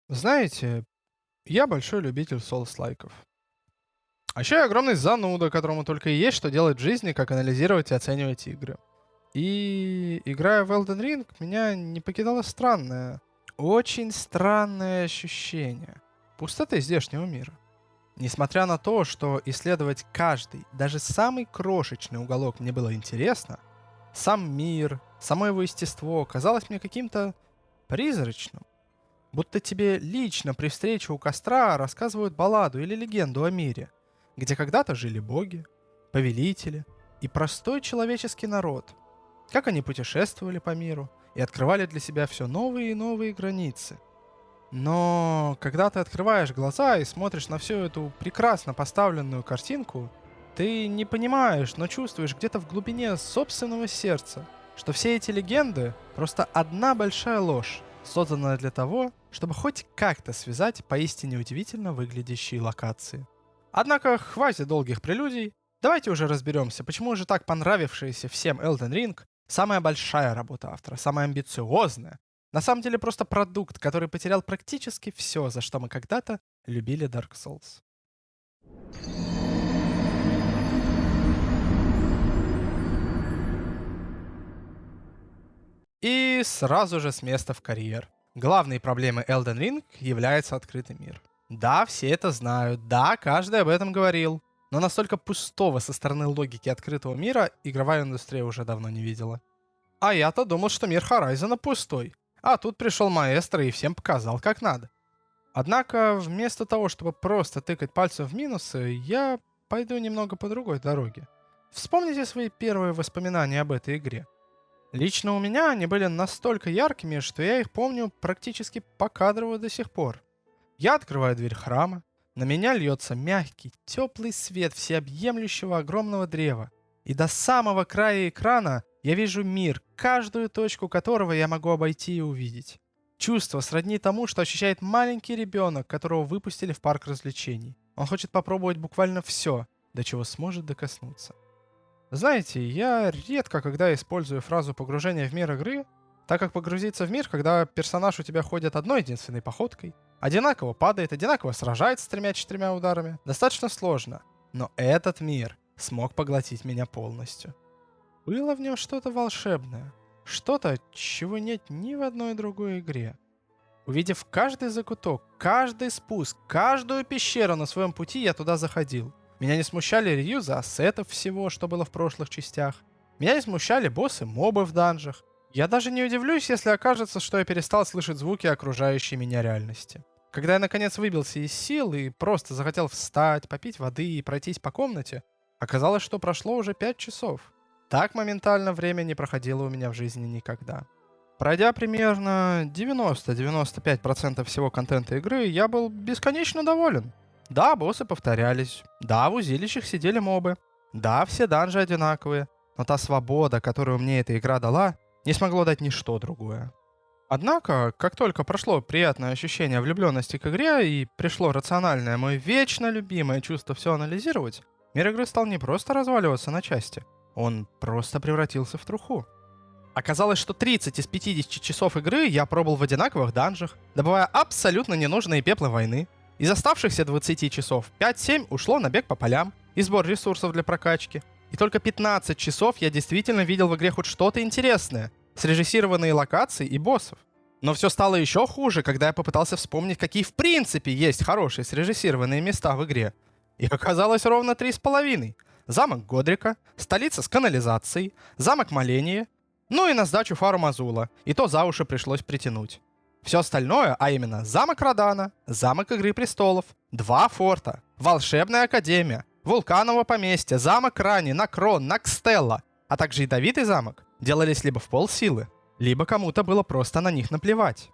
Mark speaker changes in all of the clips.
Speaker 1: Знаете, я большой любитель соус-лайков. А еще я огромный зануда, которому только и есть что делать в жизни, как анализировать и оценивать игры. И играя в Elden Ring, меня не покидало странное, очень странное ощущение пустоты здешнего мира. Несмотря на то, что исследовать каждый, даже самый крошечный уголок мне было интересно, сам мир, само его естество казалось мне каким-то призрачным. Будто тебе лично при встрече у костра рассказывают балладу или легенду о мире, где когда-то жили боги, повелители и простой человеческий народ. Как они путешествовали по миру и открывали для себя все новые и новые границы. Но когда ты открываешь глаза и смотришь на всю эту прекрасно поставленную картинку, ты не понимаешь, но чувствуешь где-то в глубине собственного сердца, что все эти легенды просто одна большая ложь, созданная для того, чтобы хоть как-то связать поистине удивительно выглядящие локации. Однако хватит долгих прелюдий, давайте уже разберемся, почему же так понравившаяся всем Elden Ring самая большая работа автора, самая амбициозная, на самом деле просто продукт, который потерял практически все, за что мы когда-то любили Dark Souls. И сразу же с места в карьер. Главной проблемой Elden Ring является открытый мир. Да, все это знают, да, каждый об этом говорил. Но настолько пустого со стороны логики открытого мира игровая индустрия уже давно не видела. А я-то думал, что мир Horizon пустой. А тут пришел маэстро и всем показал, как надо. Однако, вместо того, чтобы просто тыкать пальцем в минусы, я пойду немного по другой дороге. Вспомните свои первые воспоминания об этой игре. Лично у меня они были настолько яркими, что я их помню практически покадрово до сих пор. Я открываю дверь храма, на меня льется мягкий, теплый свет всеобъемлющего огромного древа. И до самого края экрана я вижу мир, каждую точку которого я могу обойти и увидеть. Чувство сродни тому, что ощущает маленький ребенок, которого выпустили в парк развлечений. Он хочет попробовать буквально все, до чего сможет докоснуться. Знаете, я редко когда использую фразу погружения в мир игры, так как погрузиться в мир, когда персонаж у тебя ходит одной единственной походкой, одинаково падает, одинаково сражается тремя-четырьмя ударами, достаточно сложно. Но этот мир смог поглотить меня полностью. Было в нем что-то волшебное, что-то, чего нет ни в одной другой игре. Увидев каждый закуток, каждый спуск, каждую пещеру на своем пути, я туда заходил. Меня не смущали реюзы ассетов всего, что было в прошлых частях. Меня не смущали боссы-мобы в данжах. Я даже не удивлюсь, если окажется, что я перестал слышать звуки окружающей меня реальности. Когда я наконец выбился из сил и просто захотел встать, попить воды и пройтись по комнате, оказалось, что прошло уже 5 часов. Так моментально время не проходило у меня в жизни никогда. Пройдя примерно 90-95% всего контента игры, я был бесконечно доволен. Да, боссы повторялись. Да, в узилищах сидели мобы. Да, все данжи одинаковые. Но та свобода, которую мне эта игра дала, не смогло дать ничто другое. Однако, как только прошло приятное ощущение влюбленности к игре и пришло рациональное, мое вечно любимое чувство все анализировать, мир игры стал не просто разваливаться на части, он просто превратился в труху. Оказалось, что 30 из 50 часов игры я пробовал в одинаковых данжах, добывая абсолютно ненужные пеплы войны. Из оставшихся 20 часов 5-7 ушло на бег по полям и сбор ресурсов для прокачки. И только 15 часов я действительно видел в игре хоть что-то интересное, срежиссированные локации и боссов. Но все стало еще хуже, когда я попытался вспомнить, какие в принципе есть хорошие срежиссированные места в игре. Их оказалось ровно 3,5. Замок Годрика, столица с канализацией, замок Моления, ну и на сдачу Фару Мазула, и то за уши пришлось притянуть. Все остальное, а именно замок Радана, замок Игры Престолов, 2 форта, волшебная академия, вулкановое поместье, замок Рани, Накрон, Накстелла, а также ядовитый замок, делались либо в полсилы, либо кому-то было просто на них наплевать.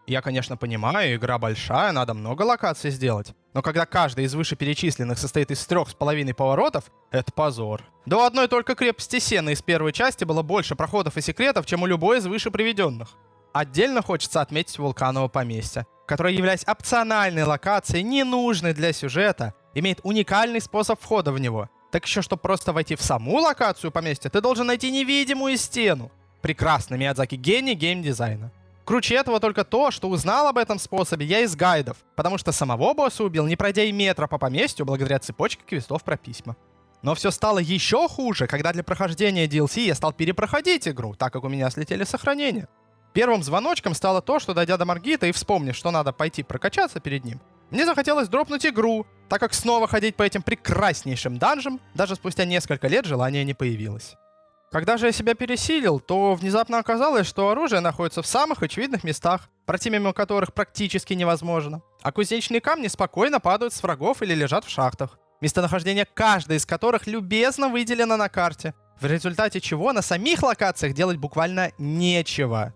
Speaker 1: Я, конечно, понимаю, игра большая, надо много локаций сделать, но когда каждый из вышеперечисленных состоит из 3,5 поворотов, это позор. Да у одной только крепости Сена из первой части было больше проходов и секретов, чем у любой из выше приведенных. Отдельно хочется отметить вулкановое поместье, которое, являясь опциональной локацией, ненужной для сюжета, имеет уникальный способ входа в него. Так еще, чтобы просто войти в саму локацию поместья, ты должен найти невидимую стену. Прекрасно, Миядзаки гений геймдизайна. Круче этого только то, что узнал об этом способе я из гайдов, потому что самого босса убил, не пройдя и метра по поместью, благодаря цепочке квестов про письма. Но все стало еще хуже, когда для прохождения DLC я стал перепроходить игру, так как у меня слетели сохранения. Первым звоночком стало то, что, дойдя до Маргита и вспомнив, что надо пойти прокачаться перед ним, мне захотелось дропнуть игру, так как снова ходить по этим прекраснейшим данжам даже спустя несколько лет желания не появилось. Когда же я себя пересилил, то внезапно оказалось, что оружие находится в самых очевидных местах, пройти мимо которых практически невозможно, а кузнечные камни спокойно падают с врагов или лежат в шахтах, местонахождение каждой из которых любезно выделено на карте, в результате чего на самих локациях делать буквально нечего.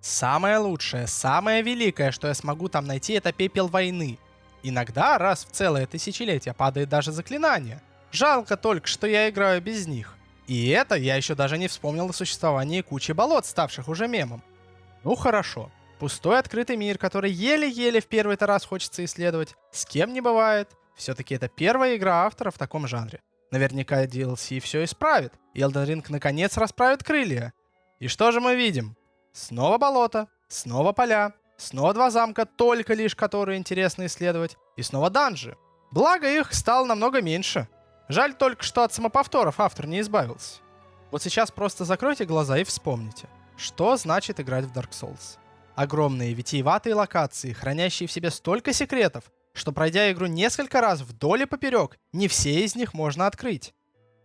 Speaker 1: Самое лучшее, самое великое, что я смогу там найти, это пепел войны. Иногда раз в целое тысячелетие падает даже заклинание. Жалко только, что я играю без них. И это я еще даже не вспомнил о существовании кучи болот, ставших уже мемом. Ну хорошо. Пустой открытый мир, который еле-еле в первый-то раз хочется исследовать, с кем не бывает. Все-таки это первая игра автора в таком жанре. Наверняка DLC все исправит. И Elden Ring наконец расправит крылья. И что же мы видим? Снова болото, снова поля, снова два замка, только лишь которые интересно исследовать, и снова данжи. Благо их стало намного меньше. Жаль только, что от самоповторов автор не избавился. Вот сейчас просто закройте глаза и вспомните, что значит играть в Dark Souls. Огромные витиеватые локации, хранящие в себе столько секретов, что пройдя игру несколько раз вдоль и поперек, не все из них можно открыть.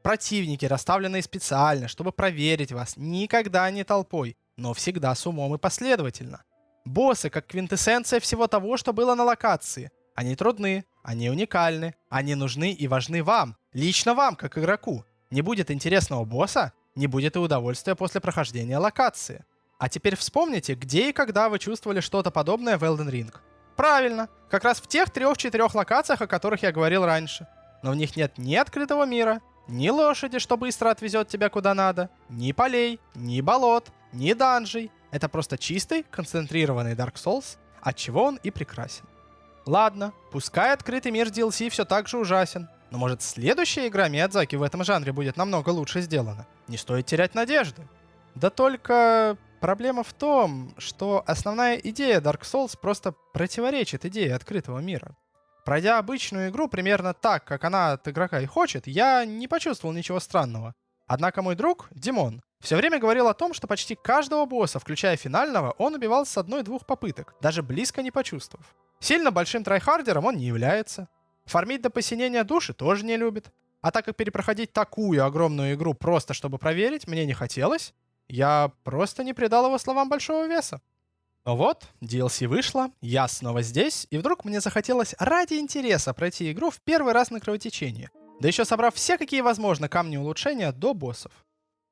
Speaker 1: Противники, расставленные специально, чтобы проверить вас, никогда не толпой, но всегда с умом и последовательно. Боссы как квинтэссенция всего того, что было на локации. Они трудны, они уникальны, они нужны и важны вам, лично вам, как игроку. Не будет интересного босса, не будет и удовольствия после прохождения локации. А теперь вспомните, где и когда вы чувствовали что-то подобное в Elden Ring. Правильно, как раз в тех 3-4 локациях, о которых я говорил раньше. Но в них нет ни открытого мира, ни лошади, что быстро отвезет тебя куда надо, ни полей, ни болот, ни данжей. Это просто чистый, концентрированный Dark Souls, отчего он и прекрасен. Ладно, пускай открытый мир DLC все так же ужасен, но может следующая игра Миядзаки в этом жанре будет намного лучше сделана. Не стоит терять надежды. Да только проблема в том, что основная идея Dark Souls просто противоречит идее открытого мира. Пройдя обычную игру примерно так, как она от игрока и хочет, я не почувствовал ничего странного. Однако мой друг, Димон, все время говорил о том, что почти каждого босса, включая финального, он убивал с 1-2 попыток, даже близко не почувствовав. Сильно большим трайхардером он не является. Фармить до посинения души тоже не любит. А так как перепроходить такую огромную игру просто чтобы проверить мне не хотелось, я просто не придал его словам большого веса. Но вот, DLC вышла, я снова здесь, и вдруг мне захотелось ради интереса пройти игру в первый раз на кровотечение. Да еще собрав все, какие возможно, камни улучшения до боссов.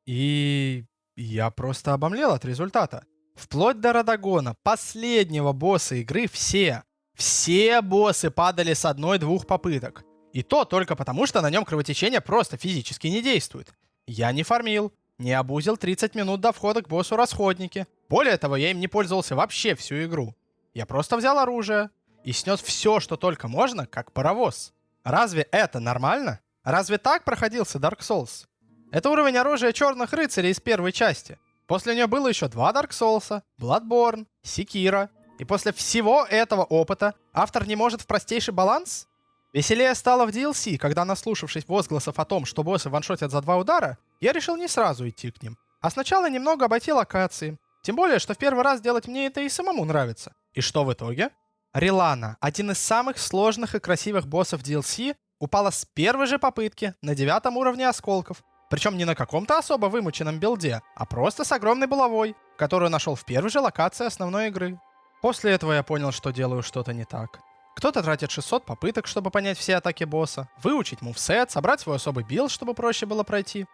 Speaker 1: И я просто обомлел от результата. Вплоть до Радагона, последнего босса игры, все боссы падали с 1-2 попыток. И то только потому, что на нем кровотечение просто физически не действует. Я не фармил, не абузил 30 минут до входа к боссу расходники. Более того, я им не пользовался вообще всю игру. Я просто взял оружие и снес все, что только можно, как паровоз. Разве это нормально? Разве так проходился Dark Souls? Это уровень оружия черных рыцарей из первой части. После нее было еще 2 Dark Souls, Bloodborne, Sekiro. И после всего этого опыта автор не может в простейший баланс? Веселее стало в DLC, когда, наслушавшись возгласов о том, что боссы ваншотят за 2 удара, я решил не сразу идти к ним, а сначала немного обойти локации. Тем более, что в первый раз делать мне это и самому нравится. И что в итоге? Рилана, один из самых сложных и красивых боссов DLC, упала с первой же попытки на 9 уровне осколков. Причем не на каком-то особо вымученном билде, а просто с огромной булавой, которую нашел в первой же локации основной игры. После этого я понял, что делаю что-то не так. Кто-то тратит 600 попыток, чтобы понять все атаки босса, выучить мувсет, собрать свой особый билд, чтобы проще было пройти.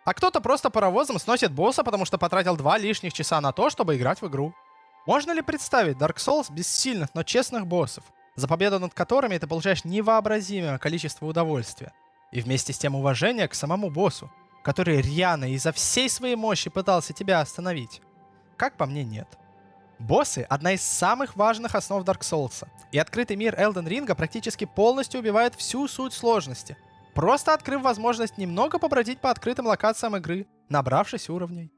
Speaker 1: А кто-то просто паровозом сносит босса, потому что потратил 2 лишних часа на то, чтобы играть в игру. Можно ли представить Dark Souls без сильных, но честных боссов, за победу над которыми ты получаешь невообразимое количество удовольствия, и вместе с тем уважение к самому боссу, который рьяно и изо всей своей мощи пытался тебя остановить? Как по мне, нет. Боссы — одна из самых важных основ Dark Souls, и открытый мир Elden Ring практически полностью убивает всю суть сложности, просто открыв возможность немного побродить по открытым локациям игры, набравшись уровней.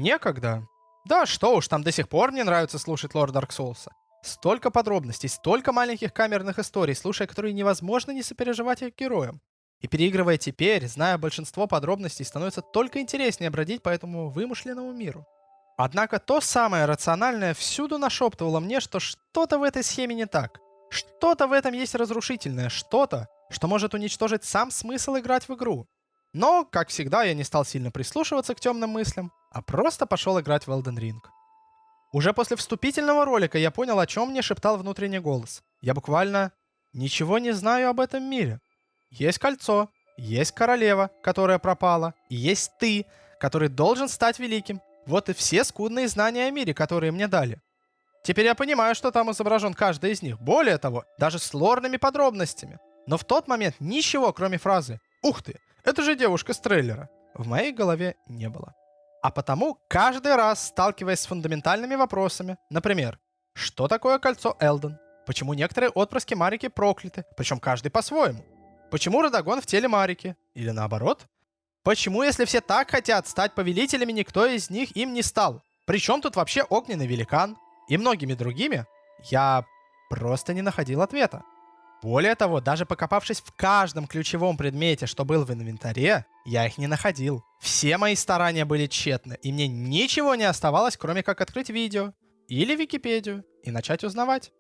Speaker 1: Некогда. Да что уж, там до сих пор мне нравится слушать лор Dark Souls. Столько подробностей, столько маленьких камерных историй, слушая которые невозможно не сопереживать их героям. И переигрывая теперь, зная большинство подробностей, становится только интереснее бродить по этому вымышленному миру. Однако то самое рациональное всюду нашептывало мне, что что-то в этой схеме не так. Что-то в этом есть разрушительное, что-то, что может уничтожить сам смысл играть в игру. Но, как всегда, я не стал сильно прислушиваться к темным мыслям, а просто пошел играть в Elden Ring. Уже после вступительного ролика я понял, о чем мне шептал внутренний голос. Я буквально ничего не знаю об этом мире. Есть кольцо, есть королева, которая пропала, и есть ты, который должен стать великим. Вот и все скудные знания о мире, которые мне дали. Теперь я понимаю, что там изображен каждый из них. Более того, даже с лорными подробностями. Но в тот момент ничего, кроме фразы «Ух ты, это же девушка с трейлера», в моей голове не было. А потому, каждый раз, сталкиваясь с фундаментальными вопросами, например, что такое кольцо Элден? Почему некоторые отпрыски Марики прокляты, причем каждый по-своему? Почему Радагон в теле Марики? Или наоборот? Почему, если все так хотят стать повелителями, никто из них им не стал? Причем тут вообще огненный великан? И многими другими, я просто не находил ответа. Более того, даже покопавшись в каждом ключевом предмете, что был в инвентаре, я их не находил. Все мои старания были тщетны, и мне ничего не оставалось, кроме как открыть видео или Википедию и начать узнавать.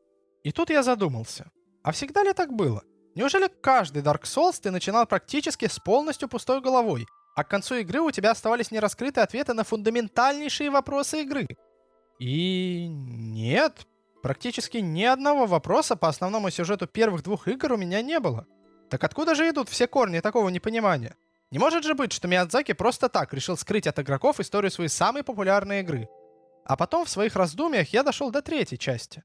Speaker 1: И тут я задумался, а всегда ли так было? Неужели каждый Dark Souls ты начинал практически с полностью пустой головой, а к концу игры у тебя оставались нераскрытые ответы на фундаментальнейшие вопросы игры? И нет, практически ни одного вопроса по основному сюжету первых двух игр у меня не было. Так откуда же идут все корни такого непонимания? Не может же быть, что Миядзаки просто так решил скрыть от игроков историю своей самой популярной игры. А потом в своих раздумьях я дошел до третьей части.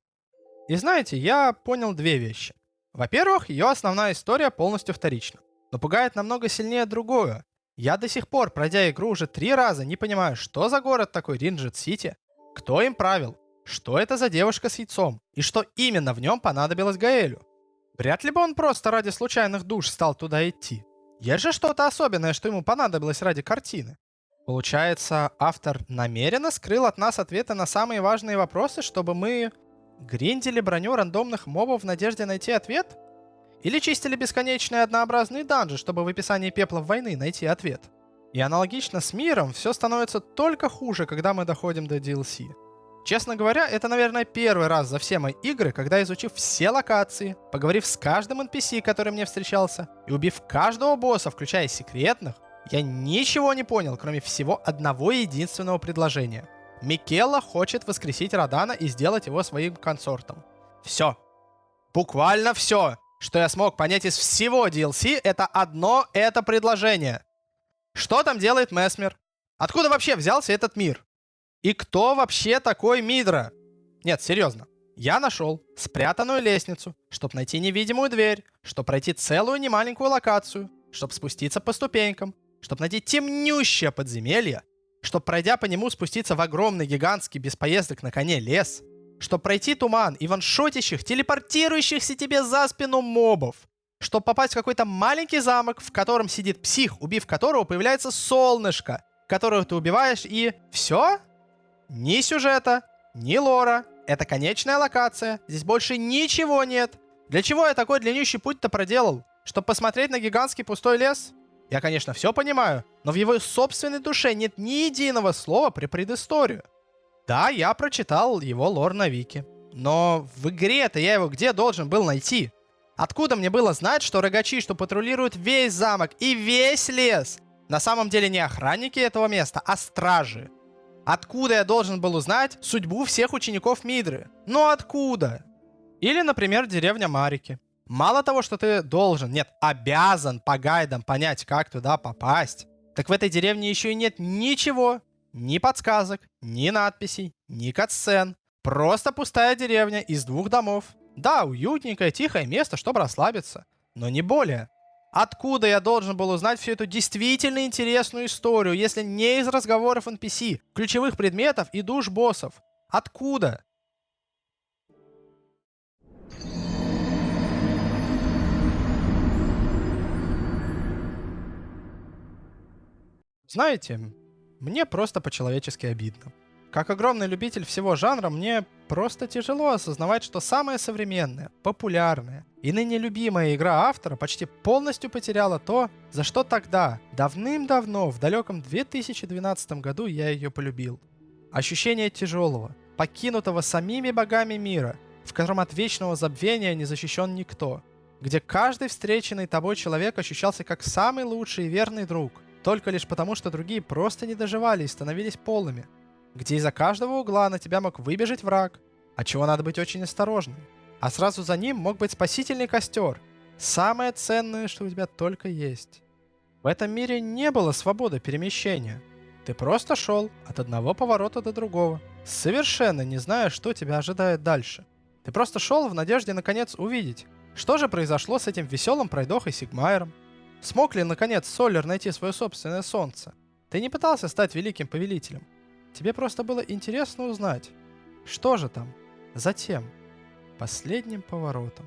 Speaker 1: И знаете, я понял две вещи. Во-первых, ее основная история полностью вторична. Но пугает намного сильнее другое. Я до сих пор, пройдя игру уже 3 раза, не понимаю, что за город такой Ринджет-Сити, кто им правил, что это за девушка с яйцом, и что именно в нем понадобилось Гаэлю. Вряд ли бы он просто ради случайных душ стал туда идти. Есть же что-то особенное, что ему понадобилось ради картины. Получается, автор намеренно скрыл от нас ответы на самые важные вопросы, чтобы мы гриндили броню рандомных мобов в надежде найти ответ? Или чистили бесконечные однообразные данжи, чтобы в описании пеплов войны найти ответ? И аналогично с миром, все становится только хуже, когда мы доходим до DLC. Честно говоря, это, наверное, первый раз за все мои игры, когда, изучив все локации, поговорив с каждым NPC, который мне встречался, и убив каждого босса, включая секретных, я ничего не понял, кроме всего одного единственного предложения. Микелла хочет воскресить Радана и сделать его своим консортом. Все. Буквально все, что я смог понять из всего DLC, это одно это предложение. Что там делает Месмер? Откуда вообще взялся этот мир? И кто вообще такой Мидра? Нет, серьезно. Я нашел спрятанную лестницу, чтобы найти невидимую дверь, чтобы пройти целую немаленькую локацию, чтобы спуститься по ступенькам, чтобы найти темнющее подземелье, чтобы, пройдя по нему, спуститься в огромный гигантский без поездок на коне лес, чтобы пройти туман и ваншотящих, телепортирующихся тебе за спину мобов, чтобы попасть в какой-то маленький замок, в котором сидит псих, убив которого появляется солнышко, которого ты убиваешь, и все? Ни сюжета, ни лора. Это конечная локация. Здесь больше ничего нет. Для чего я такой длиннющий путь-то проделал? Чтобы посмотреть на гигантский пустой лес? Я, конечно, все понимаю, но в его собственной душе нет ни единого слова про предысторию. Да, я прочитал его лор на Вики. Но в игре-то я его где должен был найти? Откуда мне было знать, что рогачи, что патрулируют весь замок и весь лес, на самом деле не охранники этого места, а стражи? Откуда я должен был узнать судьбу всех учеников Мидры? Ну откуда? Или, например, деревня Марики. Мало того, что ты должен, нет, обязан по гайдам понять, как туда попасть, так в этой деревне еще и нет ничего. Ни подсказок, ни надписей, ни катсцен. Просто пустая деревня из 2 домов. Да, уютненькое, тихое место, чтобы расслабиться. Но не более. Откуда я должен был узнать всю эту действительно интересную историю, если не из разговоров NPC, ключевых предметов и душ боссов? Откуда? Знаете, Мне просто по-человечески обидно. Как огромный любитель всего жанра, мне просто тяжело осознавать, что самая современная, популярная и ныне любимая игра автора почти полностью потеряла то, за что тогда, давным-давно, в далеком 2012 году я ее полюбил. Ощущение тяжелого, покинутого самими богами мира, в котором от вечного забвения не защищен никто, где каждый встреченный тобой человек ощущался как самый лучший и верный друг, только лишь потому, что другие просто не доживали и становились полыми, где из-за каждого угла на тебя мог выбежать враг, от чего надо быть очень осторожным, а сразу за ним мог быть спасительный костер, самое ценное, что у тебя только есть. В этом мире не было свободы перемещения. Ты просто шел от одного поворота до другого, совершенно не зная, что тебя ожидает дальше. Ты просто шел в надежде наконец увидеть, что же произошло с этим веселым пройдохой Сигмайером. Смог ли наконец Соллер найти свое собственное солнце? Ты не пытался стать великим повелителем. Тебе просто было интересно узнать, что же там за тем последним поворотом.